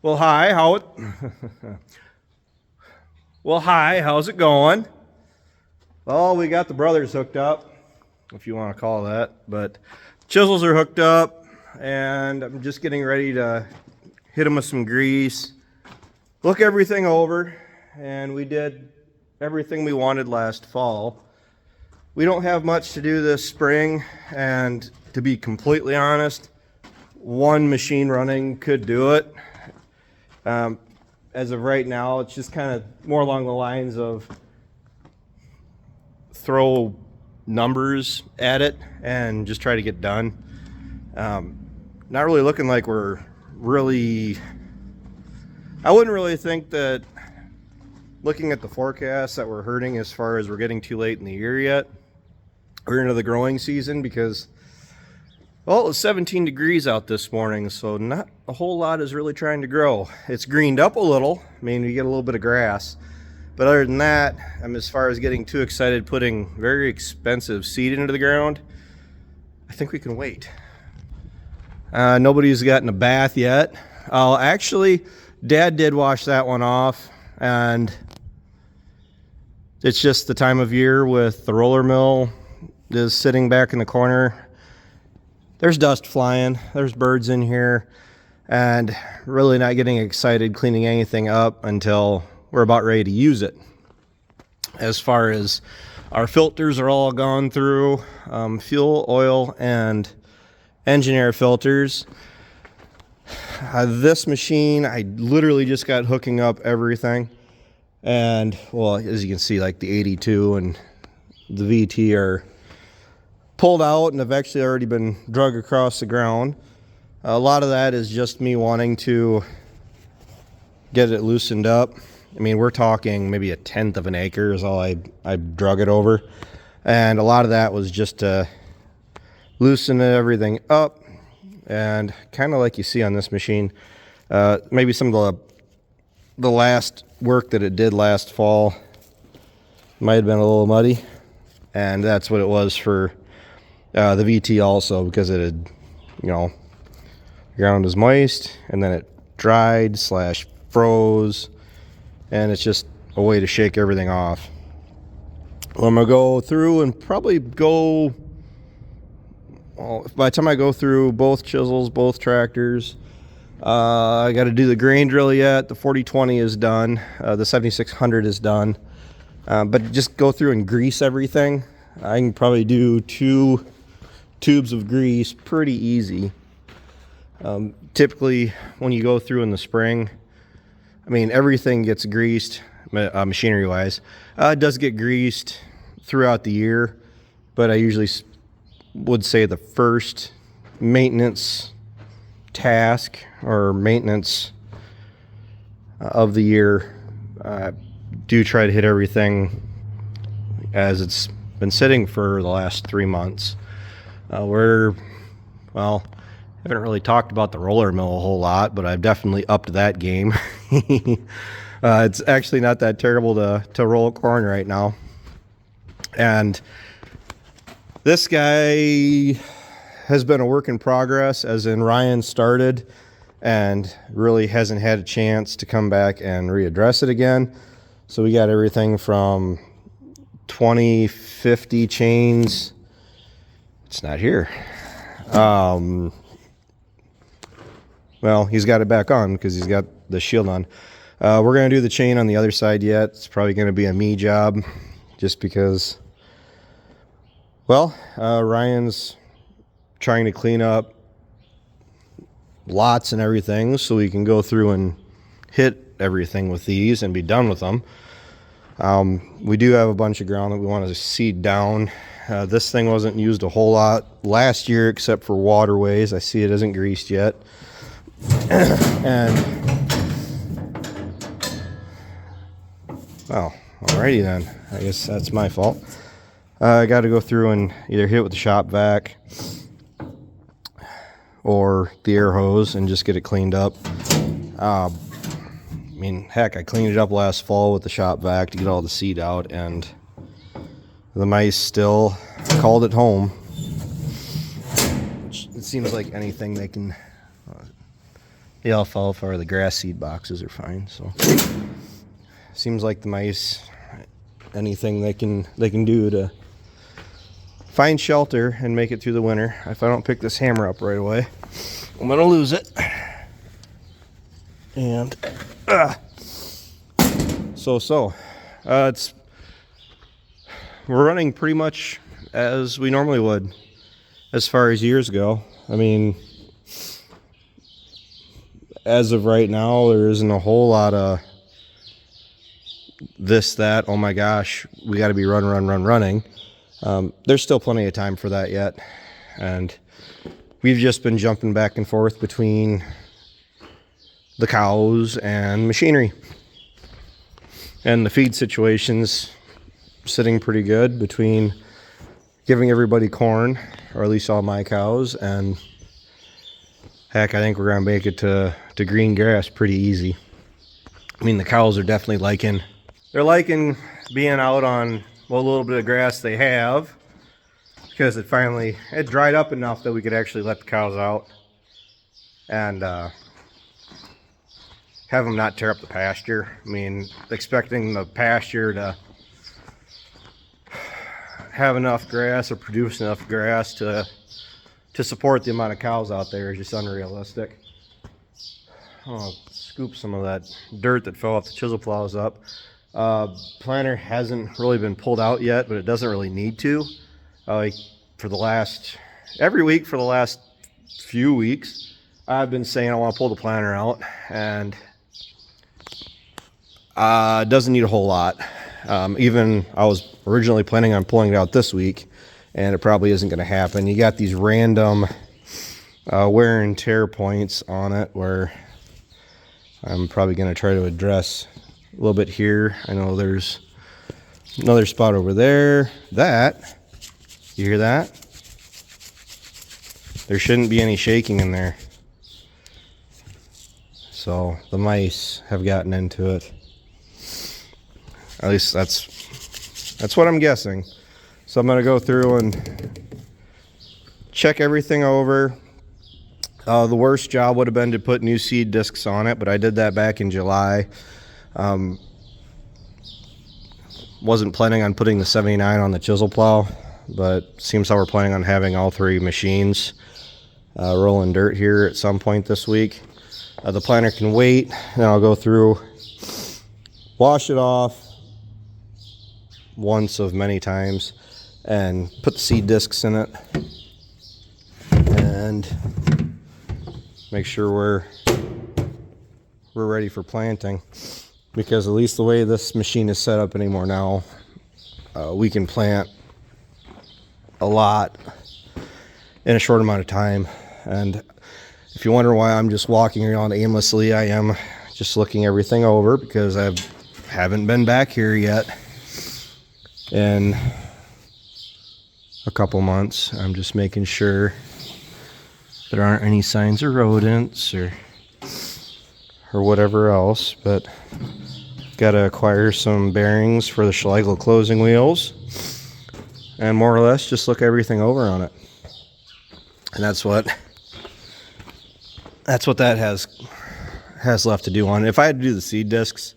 Well, hi, how's it going? Well, we got the brothers hooked up, if you want to call that, but chisels are hooked up, and I'm just getting ready to hit them with some grease, look everything over, and we did everything we wanted last fall. We don't have much to do this spring, and to be completely honest, one machine running could do it. As of right now, it's just kind of more along the lines of throw numbers at it and just try to get done. Not really looking like we're really, I wouldn't really think that looking at the forecast that we're hurting as far as we're getting too late in the year yet. We're into the growing season because, well, it was 17 degrees out this morning, so not a whole lot is really trying to grow. It's greened up a little. I mean, you get a little bit of grass. But other than that, as far as getting too excited putting very expensive seed into the ground, I think we can wait. Nobody's gotten a bath yet. Actually, Dad did wash that one off, and it's just the time of year with the roller mill is sitting back in the corner. There's dust flying, there's birds in here, and really not getting excited cleaning anything up until we're about ready to use it. As far as our filters are all gone through, fuel, oil, and engine air filters. This machine, I literally just got hooking up everything. And, well, as you can see, like the 82 and the VT are pulled out and have actually already been drug across the ground. A lot of that is just me wanting to get it loosened up. I mean, we're talking maybe 1/10 of an acre is all I drug it over. And a lot of that was just to loosen everything up. And kind of like you see on this machine, maybe some of the last work that it did last fall might have been a little muddy. And that's what it was for the VT also, because it had, the ground was moist and then it dried / froze, and it's just a way to shake everything off. Well, I'm gonna go through and probably go, well, by the time I go through both chisels, both tractors, I got to do the grain drill yet. The 4020 is done, the 7600 is done, but just go through and grease everything. I can probably do 2 tubes of grease pretty easy. Typically when you go through in the spring, I mean, everything gets greased machinery wise. It does get greased throughout the year, but I usually would say the first maintenance task or maintenance of the year, do try to hit everything as it's been sitting for the last 3 months. Well, I haven't really talked about the roller mill a whole lot, but I've definitely upped that game. It's actually not that terrible to roll corn right now. And this guy has been a work in progress, as in Ryan started and really hasn't had a chance to come back and readdress it again. So we got everything from 2050 chains. It's not here. Well, he's got it back on because he's got the shield on. We're going to do the chain on the other side yet. It's probably going to be a me job just because, well, Ryan's trying to clean up lots and everything so we can go through and hit everything with these and be done with them. We do have a bunch of ground that we want to seed down. This thing wasn't used a whole lot last year except for waterways. I see it isn't greased yet. And, well, alrighty then. I guess that's my fault. I got to go through and either hit it with the shop vac or the air hose and just get it cleaned up. I mean, heck, I cleaned it up last fall with the shop vac to get all the seed out, and the mice still called it home. Which it seems like anything they can the alfalfa or the grass seed boxes are fine. So seems like the mice, anything they can do to find shelter and make it through the winter. If I don't pick this hammer up right away, I'm gonna lose it. And we're running pretty much as we normally would as far as years go. I mean, as of right now, there isn't a whole lot of this, that, oh my gosh, we got to be running. There's still plenty of time for that yet. And we've just been jumping back and forth between the cows and machinery. And the feed situation's sitting pretty good between giving everybody corn, or at least all my cows, and heck, I think we're gonna make it to green grass pretty easy. I mean, the cows are definitely liking being out on what little bit of grass they have, because it dried up enough that we could actually let the cows out and have them not tear up the pasture. I mean, expecting the pasture to have enough grass or produce enough grass to support the amount of cows out there is just unrealistic. I'll scoop some of that dirt that fell off the chisel plows up. Planter hasn't really been pulled out yet, but it doesn't really need to. Every week for the last few weeks, I've been saying I want to pull the planter out, and it doesn't need a whole lot. Even I was originally planning on pulling it out this week, and it probably isn't going to happen. You got these random wear and tear points on it where I'm probably going to try to address a little bit here. I know there's another spot over there. You hear that? There shouldn't be any shaking in there. So the mice have gotten into it. At least that's what I'm guessing. So I'm going to go through and check everything over. The worst job would have been to put new seed discs on it, but I did that back in July. Wasn't planning on putting the 79 on the chisel plow, but seems how we're planning on having all three machines rolling dirt here at some point this week. The planter can wait, and I'll go through, wash it off once of many times, and put the seed discs in it, and make sure we're ready for planting. Because at least the way this machine is set up anymore now, we can plant a lot in a short amount of time. And if you wonder why I'm just walking around aimlessly, I am just looking everything over, because I haven't been back here yet in a couple months. I'm just making sure there aren't any signs of rodents or whatever else. But got to acquire some bearings for the Schlegel closing wheels, and more or less just look everything over on it. And that's what that has left to do on it. If I had to do the seed discs,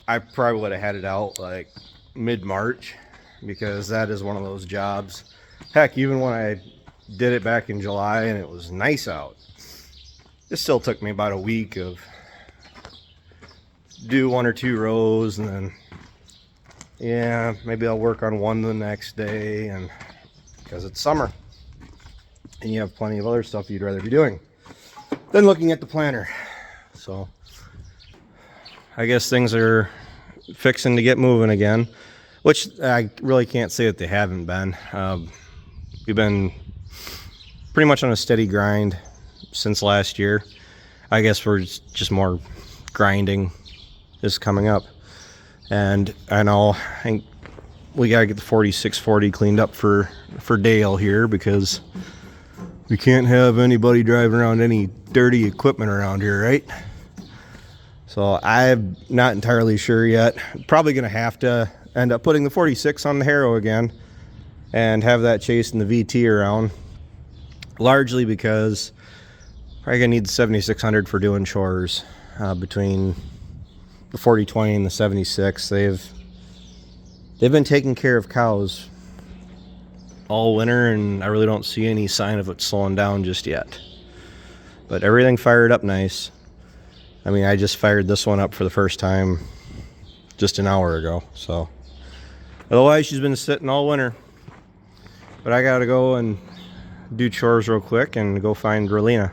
I probably would have had it out like mid-March, because that is one of those jobs. Heck, even when I did it back in July and it was nice out, it still took me about a week of do 1 or 2 rows, and then maybe I'll work on one the next day, and because it's summer and you have plenty of other stuff you'd rather be doing than looking at the planter. So I guess things are fixing to get moving again, which I really can't say that they haven't been. We've been pretty much on a steady grind since last year. I guess we're just more grinding is coming up. And I think we gotta get the 4640 cleaned up for Dale here, because we can't have anybody driving around any dirty equipment around here, right? So I'm not entirely sure yet. Probably gonna have to end up putting the 46 on the harrow again and have that chasing the VT around, largely because Probably gonna need the 7600 for doing chores. Between the 4020 and the 76, they've been taking care of cows all winter, and I really don't see any sign of it slowing down just yet. But everything fired up nice. I mean, I just fired this one up for the first time just an hour ago. So otherwise, she's been sitting all winter. But I gotta go and do chores real quick and go find Relina.